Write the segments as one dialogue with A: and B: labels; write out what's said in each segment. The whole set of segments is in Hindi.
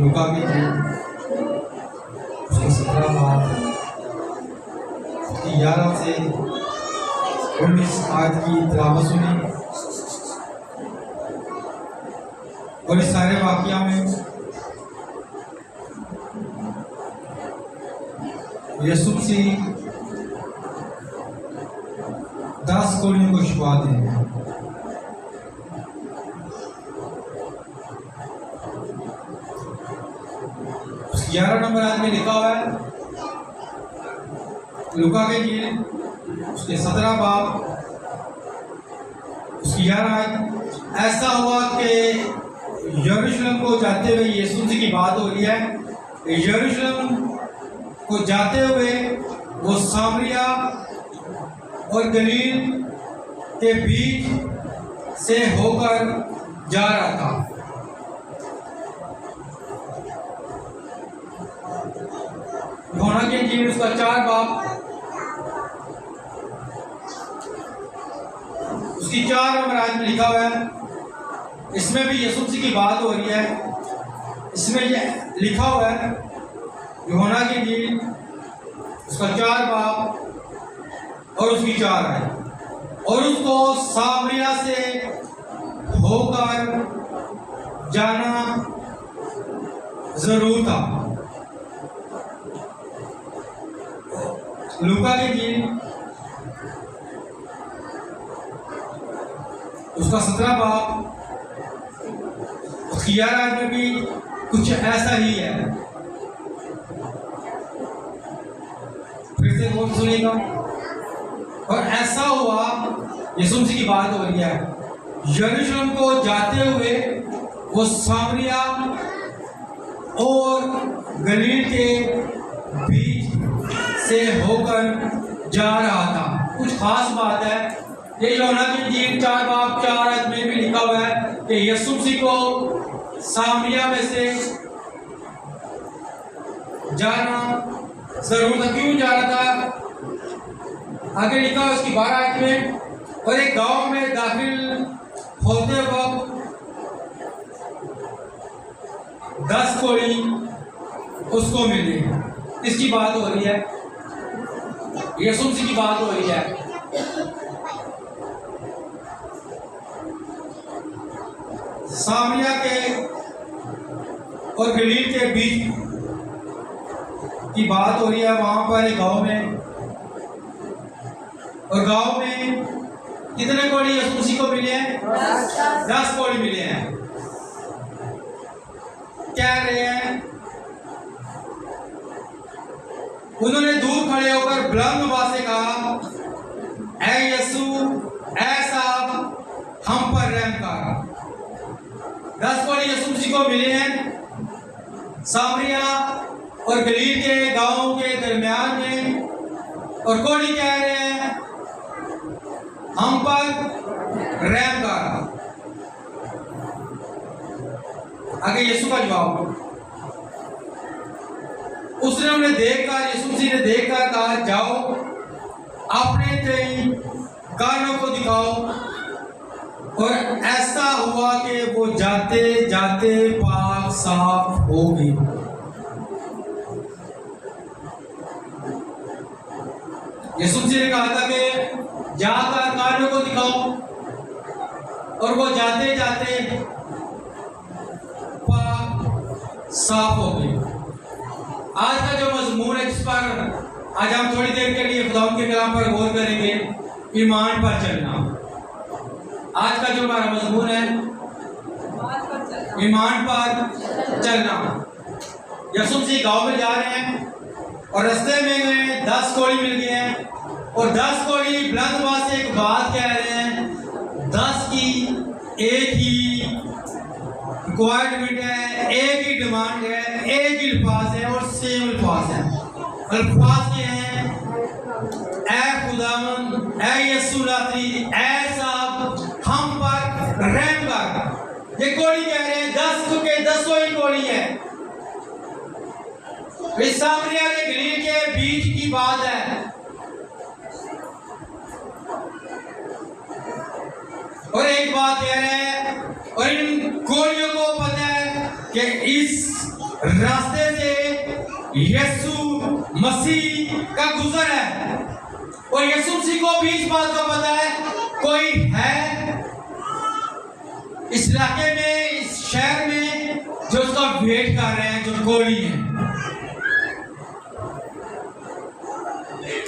A: लूका की उसके 17 बाब उसकी 11 से 19 आयत की तिलावत सुनी और इस सारे वाक़या में यीशु मसीह 10 कोड़ियों को शिफा देंगे। उस 11 नंबर आयत में लिखा हुआ है, लूका के इंजील उसके 17 बाब उसकी 11 आयत। ऐसा हुआ कि यरूशलेम को जाते हुए, यीशु मसीह की बात हो रही है, यरूशलेम को जाते हुए वो सामरिया और गलील के बीच से होकर जा रहा था। यूहन्ना के इंजील उसका 4 बाब उसकी 4 नंबर आयत में लिखा हुआ है, इसमें भी यीशु मसीह की बात हो रही है। इसमें ये लिखा हुआ है, यूहन्ना की इंजील उसका 4 बाब और उसकी 4 आयत। और उसको सामरिया से होकर जाना जरूर था। लूका की इंजील उसका 17 बाब उसकी 11 आयत में भी कुछ ऐसा ही है। फिर से गौर सुनिएगा। और ऐसा हुआ, यीशु मसीह की बात हो रही है, यरूशलेम को जाते हुए वो सामरिया और गलील के बीच से होकर जा रहा था। कुछ खास बात है, ये यूहन्ना की इंजील 4 बाब 4 आयत में भी लिखा हुआ है कि यीशु मसीह को सामरिया में से जाना जरूर था। क्यों जा रहा था? आगे लिखा है उसकी 12 आयत में, और एक गांव में दाखिल होते वक्त 10 कोड़ी उसको मिली। इसकी बात हो रही है, यीशु मसीह की बात हो रही है। सामरिया के और गलील के बीच की बात हो रही है। वहां पर एक गांव में, और गांव में कितने कोड़ी यीशु मसीह को मिले हैं? 10 कोड़ी मिले हैं। कह रहे हैं, उन्होंने दूर खड़े होकर बुलंद आवाज से कहा, ऐ यीशु, ऐ साहब, हम पर रहम कर। 10 कोड़ी यीशु मसीह को मिले हैं सामरिया और गलील के गांव के दरमियान में, और कोड़ी कह रहे हैं, हम पर रहम कर। आगे यीशु का जवाब, उसने उन्हें देखकर, यीशु मसीह ने देखकर कहा, जाओ अपने कई कानों को दिखाओ। और ऐसा हुआ कि वो जाते जाते पाक साफ हो गई। यीशु मसीह ने कहा था कि जाकर कानों को दिखाओ, और वो जाते जाते पाक साफ हो गई। आज का जो मजमून है, जिस पर आज हम थोड़ी देर के लिए खुदा के कलाम पर गौर करेंगे, ईमान पर चलना। आज का जो हमारा मजमून है, ईमान पर चलना। यीशु मसीह गांव में जा रहे हैं और रास्ते में 10 कोड़ी मिल गए हैं, और 10 कोड़ी बुलंद आवाज से एक बात कह रहे हैं। 10 की एक ही रिक्वायरमेंट है, एक ही डिमांड है, एक ही अल्फाज है, और सेम अल्फाज है। अल्फाज के हैं, ऐ खुदावन, ऐ यीशु नासरी, ऐ साहब, हम पर रहम कर। ये कोड़ी कह रहे हैं, 10 के 10 ही कोड़ी है। इस सामरिया के गलील के बीच की बात है। और एक बात कह रहे हैं, और इन कोड़ियों को पता है कि इस रास्ते से यीशु मसीह का गुजर है और यीशु मसीह को भी इस बात का पता है कोई है इस इलाके में, इस शहर में जो उसका वेट कर रहे हैं, जो कोड़ी है।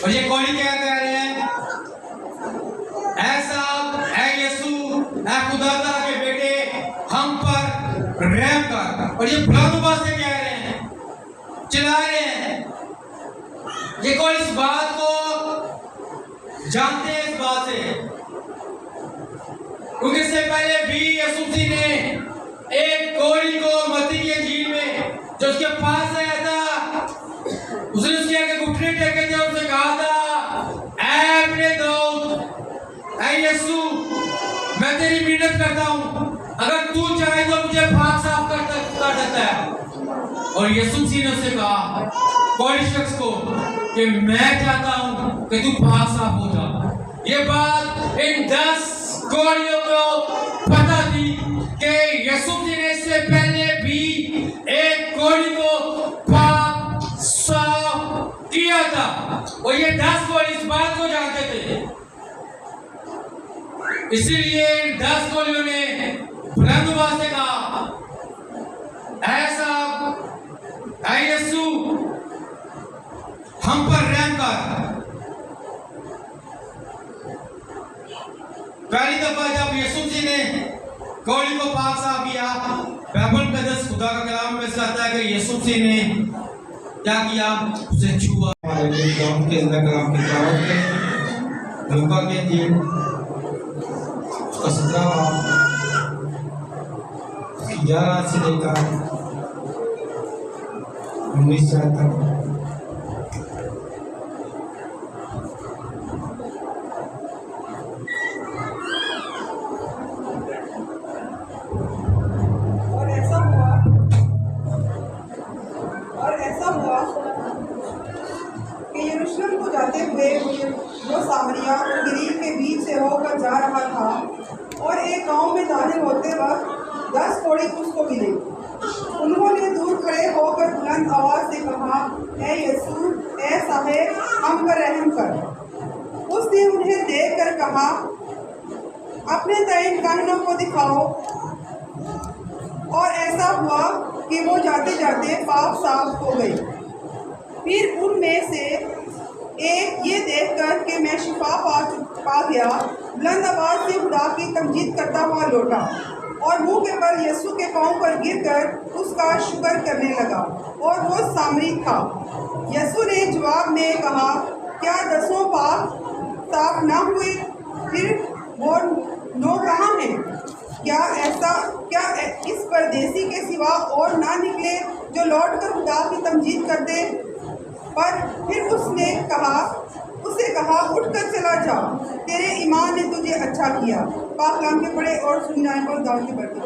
A: और ये कोड़ी क्या कह रहे हैं? ऐसा ऐ यीशु, ऐ खुदा ताला के बेटे, हम पर रहम कर। और ये बुलंद आवाज से कह रहे हैं, चिल्ला रहे हैं। ये कोई इस बात को जानते हैं, इस बात से, क्योंकि इससे पहले भी यीशु मसीह ने एक कोढ़ी को मत्ती की इंजील में जो उसके पास आया था, उसने उसके आगे घुटने टेके थे, उसने कहा था, ऐ अपने दाऊद, ऐ यीशु, मैं तेरी मिन्नत करता हूं, अगर तू चाहे तो मुझे भाग साफ कर देता है। और यीशु मसीह ने उसे कहा, कोई शख्स को, कि मैं चाहता हूं कि तू भाग साफ हो जा। ये बात इन 10 कोढ़ियों को पता थी कि यीशु मसीह ने इससे पहले भी एक कोढ़ी को पाक साफ किया था और ये 10 कोढ़ी इस बात को जानते थे। इसीलिए इन 10 कोढ़ियों ने बुलंद आवाज से कहा, ऐसा ऐ यीशु, हम पर रहम कर। पहली दफा जब यीशु मसीह ने कोढ़ी को पाक साफ किया, बाइबल मुकद्दस खुदा का कलाम में कहता है कि यीशु मसीह ने क्या किया? उसे छुआ। हमारे कलाम के अंदर कलाम की तिलावत है लूका की इंजील उसका 17 बाब 11 से लेकर 19 तक।
B: वो सामरिया और गलील के बीच से होकर जा रहा था और एक गांव में दाखिल होते वक्त 10 कोढ़ी उसको मिले। उन्होंने दूर खड़े होकर बुलंद आवाज से कहा, ऐ यीशु, ऐ साहेब, हम पर रहम कर। उसने उन्हें देखकर कहा, अपने तय कानों को दिखाओ। और ऐसा हुआ कि वो जाते जाते पाक साफ हो गए। फिर उनमें से एक ये देखकर कि मैं शिफा पा गया, बुलंद आवाज से खुदा की तमजीद करता हुआ लौटा और मुंह के बल यीशु के पांव पर गिरकर उसका शुक्र करने लगा और वो सामरी था। यीशु ने जवाब में कहा, क्या 10 पाक साफ ना हुए? फिर वो 9 कहाँ हैं? क्या इस परदेसी के सिवा और ना निकले जो लौट कर खुदा की तमजीद कर दे? पर फिर उसने उसे कहा, उठकर चला जा, तेरे ईमान ने तुझे अच्छा किया। पाक कलाम के पढ़े और सुनने को दाऊद की बरकत।